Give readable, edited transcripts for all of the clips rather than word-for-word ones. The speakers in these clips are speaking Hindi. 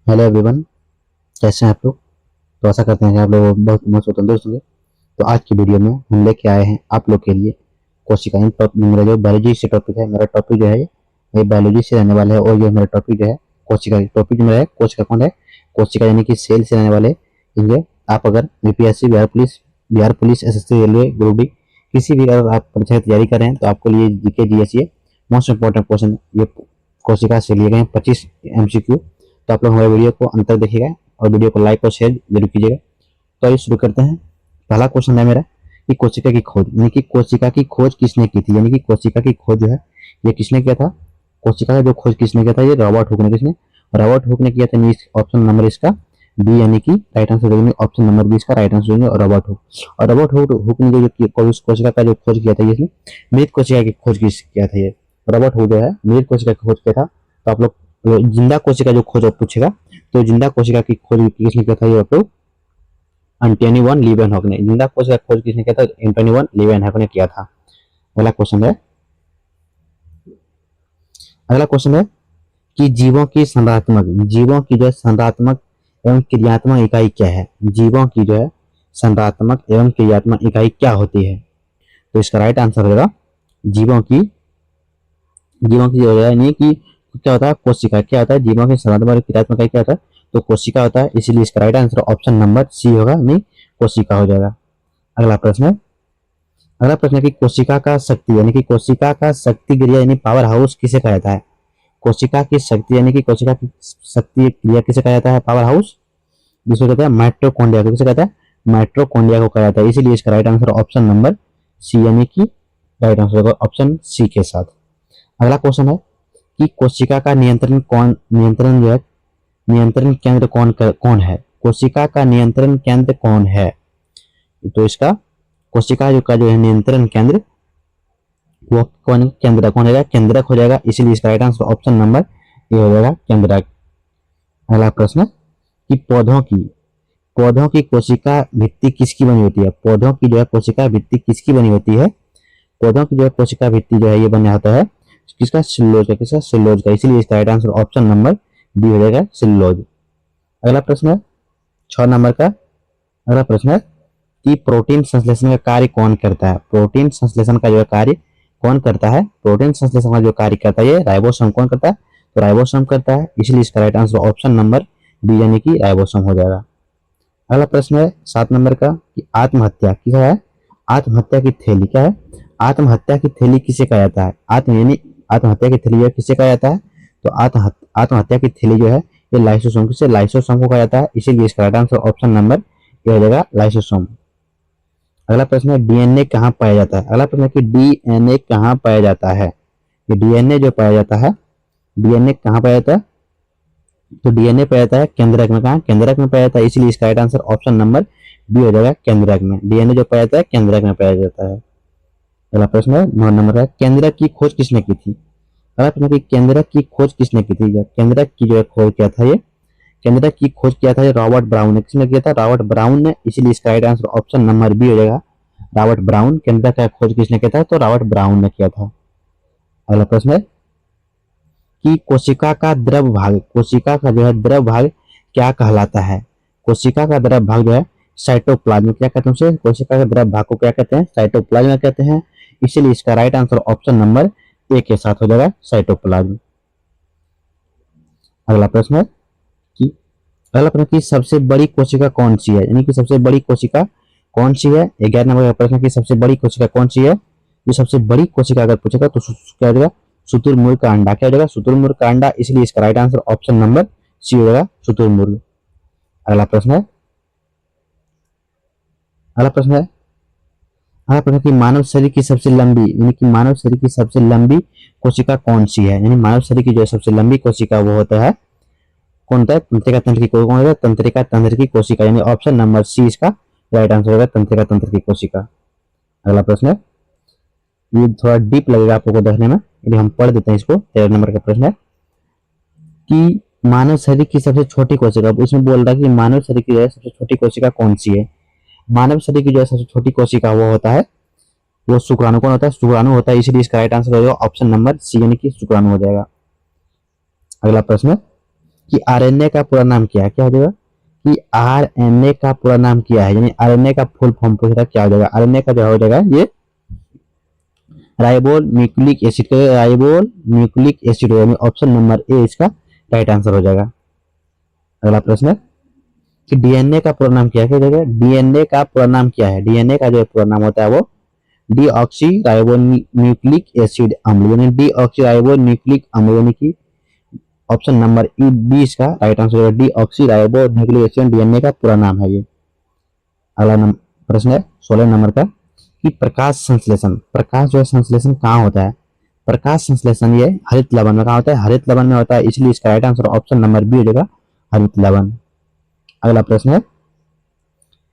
हेलो एवरीवन, कैसे हैं आप लोग। तो आशा करते हैं कि आप लोग बहुत मस्त और तंदुरुस्त होंगे। तो आज की वीडियो में हम लेके आए हैं आप लोग के लिए कोशिकाएं। टॉपिक मेरा जो बायोलॉजी से टॉपिक है, मेरा टॉपिक जो है ये बायोलॉजी से रहने वाला है। और ये मेरा टॉपिक जो है कोशिका, टॉपिक जो मेरा है कोशिका कौन है, कोशिका यानी कि सेल से रहने वाले ये। आप अगर UPSC, Bihar police, SSC, railway, group D किसी भी अगर आप परीक्षा की तैयारी कर रहे हैं तो आपको लिए जीके जीएस ये मोस्ट इंपॉर्टेंट क्वेश्चन ये कोशिका से लिए गए 25 MCQ। तो आप लोग हमारे वीडियो को अंत तक देखिएगा और वीडियो को लाइक और शेयर जरूर कीजिएगा। तो आइए शुरू करते हैं। पहला क्वेश्चन है मेरा कि कोशिका की खोज, यानी कि कोशिका की खोज किसने की थी, यानी कि कोशिका की खोज जो है ये किसने किया था। कोशिका का जो खोज किसने किया था, ये रॉबर्ट हुक ने। किसने? रॉबर्ट हुक ने किया था। ऑप्शन नंबर इसका बी, यानी कि राइट आंसर देंगे। ऑप्शन नंबर बी इसका राइट आंसर देंगे और रॉबर्ट हुक। और रॉबर्ट हुक ने जो कोशिका का जो खोज किया था, इसने मृत कोशिका की खोज किया था। ये रॉबर्ट हुक जो है मृत कोशिका की खोज किया था। तो आप लोग जिंदा कोशिका जो खोज पूछेगा तो जिंदा कोशिका की खोज किसने किया था, ये आप लोग एंटोनी वन लीवेनहॉक ने। जिंदा कोशिका की खोज किसने किया था, एंटोनी वन लीवेनहॉक ने किया था। अगला क्वेश्चन है, अगला क्वेश्चन है कि जीवों की जो है संरचनात्मक एवं क्रियात्मक इकाई क्या है। जीवों की जो है संरचनात्मक एवं क्रियात्मक इकाई क्या होती है। तो इसका राइट आंसर होगा जीवों की, जीवों की जो है नहीं कि क्या होता है, कोशिका। क्या होता है जीवों की संरचनात्मक और क्रियात्मक इकाई क्या होता है, तो कोशिका होता है। इसीलिए इसका right answer option number C होगा, नहीं कोशिका हो जाएगा। अगला प्रश्न है, अगला प्रश्न है कि कोशिका का शक्ति यानी कि कोशिका का शक्ति क्रिया यानी पावर हाउस किसे कहा जाता है। कोशिका की शक्ति यानी कि कोशिका की शक्ति क्रिया किसे कहा जाता है, पावर हाउस, जिसको कहता है माइट्रोकॉन्ड्रिया को। किसे कहता है, माइट्रोकॉन्ड्रिया को कहा जाता है। इसीलिए इसका right answer option number C, यानी कि राइट आंसर होगा ऑप्शन सी के साथ। अगला क्वेश्चन है कि कोशिका का नियंत्रण जो है, नियंत्रण केंद्र कौन है। कोशिका का नियंत्रण केंद्र कौन है। तो इसका कोशिका जो है नियंत्रण केंद्र वो कौन है, केंद्रक हो जाएगा। इसीलिए इसका right answer option number A हो जाएगा, केंद्रक। अगला प्रश्न कि पौधों की कोशिका भित्ति किसकी बनी होती है। पौधों की जो है कोशिका भित्ति किसकी बनी होती है। पौधों की जो है कोशिका भित्ति जो है ये बना होता है किसका, सिल्लोज का। किसका, सिल्लोज का। इसीलिए इसका right answer option number B हो जाएगा, सिल्लोज। अगला प्रश्न है 6 नंबर का। अगला प्रश्न है कि प्रोटीन संश्लेषण का कार्य कौन करता है। प्रोटीन संश्लेषण का जो है कार्य कौन करता है। प्रोटीन संश्लेषण का जो कार्य करता है ये राइबोसोम कौन करता है, तो राइबोसोम करता है। इसलिए इसका right answer option number B, यानी कि राइबोसोम हो जाएगा। अगला प्रश्न है 7 नंबर का कि आत्महत्या क्या है। आत्महत्या की थैली क्या है, आत्महत्या की थैली किसे कहा जाता है। आत्महत्या की थैली किसे कहा जाता है, तो आत्महत्या की थैली जो है ये लाइसोसोम को कहा जाता है। इसीलिए इसका राइट आंसर ऑप्शन नंबर ये हो जाएगा, लाइसोसोम। अगला प्रश्न है डीएनए कहाँ पाया जाता है। अगला प्रश्न है कि डीएनए कहाँ पाया जाता है। ये डीएनए जो पाया जाता है, डीएनए कहाँ पाया जाता है, तो डीएनए पाया जाता है केंद्रक में। कहाँ, केंद्रक में पाया जाता है। इसीलिए इसका right answer option number B हो जाएगा, केंद्रक में। डीएनए जो पाया जाता है केंद्रक में पाया जाता है। अगला प्रश्न है 9 नंबर का, केंद्रक की खोज किसने की थी। अगला प्रश्न है कि केंद्रक की खोज किसने की थी। केंद्रक की जो है खोज किया था, ये केंद्रक की खोज किया था रॉबर्ट ब्राउन ने। किसने किया था, रॉबर्ट ब्राउन ने। इसीलिए इसका right answer option number B हो जाएगा, रॉबर्ट ब्राउन। केंद्रक का खोज किसने किया था, तो रॉबर्ट ब्राउन ने किया था। अगला प्रश्न है कि कोशिका का द्रव भाग, कोशिका का जो है द्रव भाग क्या कहलाता है। कोशिका का द्रव भाग जो है साइटोप्लाज्म, क्या कहते हैं उसे, कोशिका के द्रव भाग को क्या कहते हैं, साइटोप्लाज्म कहते हैं। इसीलिए इसका right answer option number A के साथ हो जाएगा, साइटोप्लाज्म। अगला प्रश्न है कि अगला प्रश्न की सबसे बड़ी कोशिका कौन सी है, यानी कि सबसे बड़ी कोशिका कौन सी है। 11 नंबर का प्रश्न की सबसे बड़ी कोशिका कौन सी है। जो सबसे बड़ी कोशिका अगर पूछेगा तो क्या हो जाएगा, शुतुरमुर्ग का अंडा। क्या हो जाएगा, शुतुरमुर्ग का अंडा। इसलिए इसका right answer option number C हो जाएगा, शुतुरमुर्ग। अगला प्रश्न है, अगला प्रश्न है, अगला प्रश्न की मानव शरीर की सबसे लंबी, यानी कि मानव शरीर की सबसे लंबी कोशिका कौन सी है। यानी मानव शरीर की जो सबसे लंबी कोशिका वो होता है कौन होता है, तंत्रिका तंत्र की कौन होता है, तंत्रिका तंत्र की कोशिका। यानी ऑप्शन नंबर सी इसका राइट आंसर होगा, तंत्रिका तंत्र की कोशिका। अगला प्रश्न है, ये थोड़ा डीप लगेगा आप लोगों को देखने में, यदि हम पढ़ देते हैं इसको। 13 नंबर का प्रश्न है कि मानव शरीर की सबसे छोटी कोशिका, इसमें बोल रहा है कि मानव शरीर की जो है सबसे छोटी कोशिका कौन सी है। मानव शरीर की जो है सबसे छोटी कोशिका वो होता है, वो शुक्राणु। कौन होता है, शुक्राणु होता है। इसलिए इसका राइट आंसर हो जाएगा ऑप्शन नंबर सी, यानी कि शुक्राणु हो जाएगा। अगला प्रश्न कि आरएनए का पूरा नाम क्या है, क्या हो जाएगा कि आरएनए का पूरा नाम क्या है, यानी आरएनए का फुल फॉर्म पूछा क्या हो जाएगा, आरएनए का जो हो जाएगा ये राइबोल न्यूक्लिक एसिड का, राइबोल न्यूक्लिक एसिड, यानी ऑप्शन नंबर ए इसका राइट आंसर हो जाएगा। अगला प्रश्न है कि डीएनए का पूरा नाम क्या है, क्या हो जाएगा डीएनए का पूरा नाम क्या है, डीएनए का जो पूरा नाम होता है वो डीऑक्सी राइबो न्यूक्लिक एसिड अम्ल, यानी डीऑक्सी राइबो न्यूक्लिक अम्ल, यानी कि ऑप्शन नंबर ई 20 का राइट आंसर है deoxy ribo nucleic acid, DNA का पूरा नाम है ये। अगला प्रश्न है 16 नंबर का कि प्रकाश संश्लेषण, प्रकाश जो है संश्लेषण कहाँ होता है, प्रकाश संश्लेषण ये हरित लवण में कहाँ होता है, हरित लवण में होता है, इसलिए इसका right answer option number B हो जाएगा हरित लवण। अगला प्रश्न है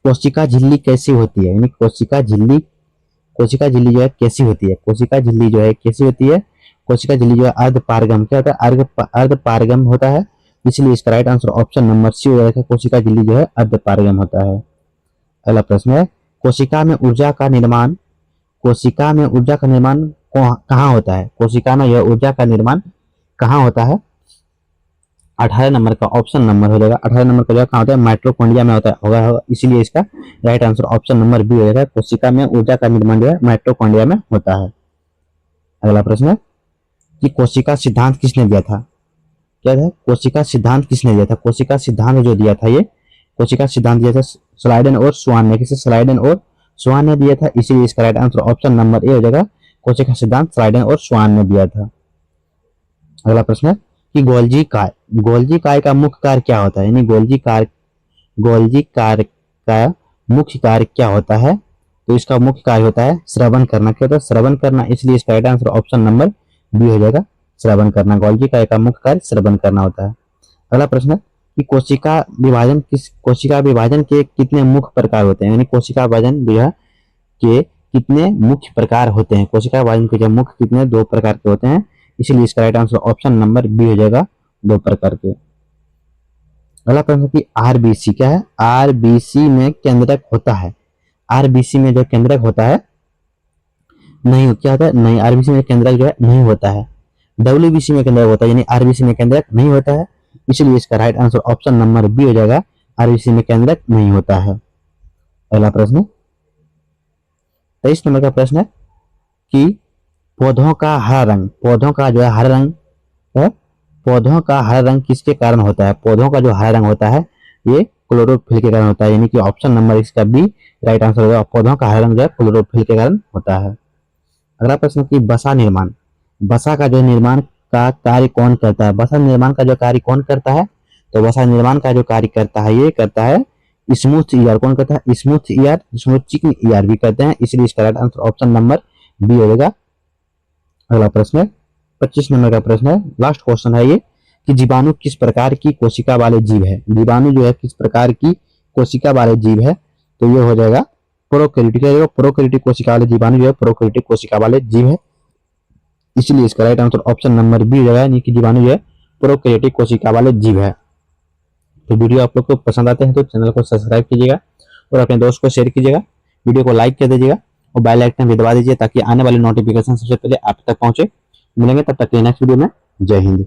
कोशिका झिल्ली कैसी होती है, यानी कोशिका झिल्ली जो है कैसी होती है, कोशिका झिल्ली जो है कैसी होती है, कोशिका झिल्ली जो है अर्ध पारगम, क्या होता है अर्ध पारगम होता है, इसलिए इसका right answer option number C हो जाएगा, कोशिका झिल्ली जो है अर्ध पारगम होता है। अगला प्रश्न है कोशिका में ऊर्जा का निर्माण, कोशिका में ऊर्जा का निर्माण कहाँ होता है, कोशिका में यह ऊर्जा का निर्माण कहाँ होता है, 18 नंबर का ऑप्शन नंबर हो जाएगा, 18 नंबर का जो कहाँ होता है माइटोकॉन्ड्रिया में होता है होगा, इसलिए इसका right answer option number B हो जाएगा, कोशिका में ऊर्जा का निर्माण जो है माइटोकॉन्ड्रिया में होता है। अगला प्रश्न है कि कोशिका सिद्धांत किसने दिया था, क्या था कोशिका सिद्धांत किसने दिया था, कोशिका सिद्धांत जो दिया था ये कोशिका सिद्धांत दिया था स्लाइडन और स्वान ने, किसे स्लाइडन और स्वान ने दिया था, इसीलिए इसका right answer option number A हो जाएगा, कोशिका सिद्धांत स्लाइडन और स्वान ने दिया था। अगला प्रश्न है कि गोल्जी काय का मुख्य कार्य क्या होता है, यानी गोल्जी कार्य का मुख्य कार्य क्या होता है, तो इसका मुख्य कार्य होता है श्रवण करना, क्या होता है श्रवण करना, इसलिए इसका right answer option number B हो जाएगा श्रवण करना, गोल्जी काय का मुख्य कार्य श्रवण करना होता है। अगला प्रश्न है कि कोशिका विभाजन के कितने मुख्य प्रकार होते हैं, यानी कोशिका विभाजन के कितने मुख्य प्रकार होते हैं, कोशिका विभाजन के जो मुख्य कितने दो प्रकार के होते हैं, इसलिए इसका right answer option number B हो जाएगा दो प्रकार के। अगला प्रश्न कि आरबीसी क्या है, आरबीसी में केंद्रक होता है, आरबीसी में जो केंद्रक होता है नहीं क्या होता है, नहीं आरबीसी में केंद्रक जो है नहीं होता है, डब्ल्यूबीसी में केंद्रक होता है, यानी आरबीसी में केंद्रक नहीं होता है, इसलिए इसका right answer option number B हो जाएगा आरबीसी में केंद्रक नहीं होता है। अगला प्रश्न 23 नंबर का प्रश्न है कि पौधों का हरा रंग, पौधों का जो है हरा रंग है, पौधों का हरा रंग किसके कारण होता है, पौधों का जो हरा रंग होता है ये क्लोरोफिल के कारण होता है, यानी कि ऑप्शन नंबर इसका बी राइट आंसर होगा, पौधों का हरा रंग जो है क्लोरोफिल के कारण होता है। अगला प्रश्न कि बसा निर्माण, बसा का जो निर्माण का कार्य कौन करता है, बसा निर्माण का जो कार्य कौन करता है, तो बसा निर्माण का जो कार्य करता है ये करता है स्मूथ ईआर, कौन करता है स्मूथ ईआर, स्मूथ चिकन ईआर भी करते हैं, इसलिए इसका right answer option number B हो जाएगा। अगला प्रश्न है 25 नंबर का प्रश्न है, लास्ट क्वेश्चन है ये कि जीवाणु किस प्रकार की कोशिका वाले जीव है, जीवाणु जो है किस प्रकार की कोशिका वाले जीव है, तो ये हो जाएगा प्रोकैरियोटिक, प्रोकैरियोटिक कोशिका वाले जीवाणु जो है प्रोकैरियोटिक कोशिका वाले जीव है, इसलिए इसका right answer option number B हो जाएगा, यानी कि जीवाणु जो है प्रोकैरियोटिक कोशिका वाले जीव है। तो वीडियो आप लोग को पसंद आते हैं तो चैनल को सब्सक्राइब कीजिएगा और अपने दोस्त को शेयर कीजिएगा, वीडियो को लाइक कर दीजिएगा और बेल आइकन भी दबा दीजिए ताकि आने वाले नोटिफिकेशन सबसे पहले आप तक पहुंचे। मिलेंगे तब तक के नेक्स्ट वीडियो में, जय हिंद।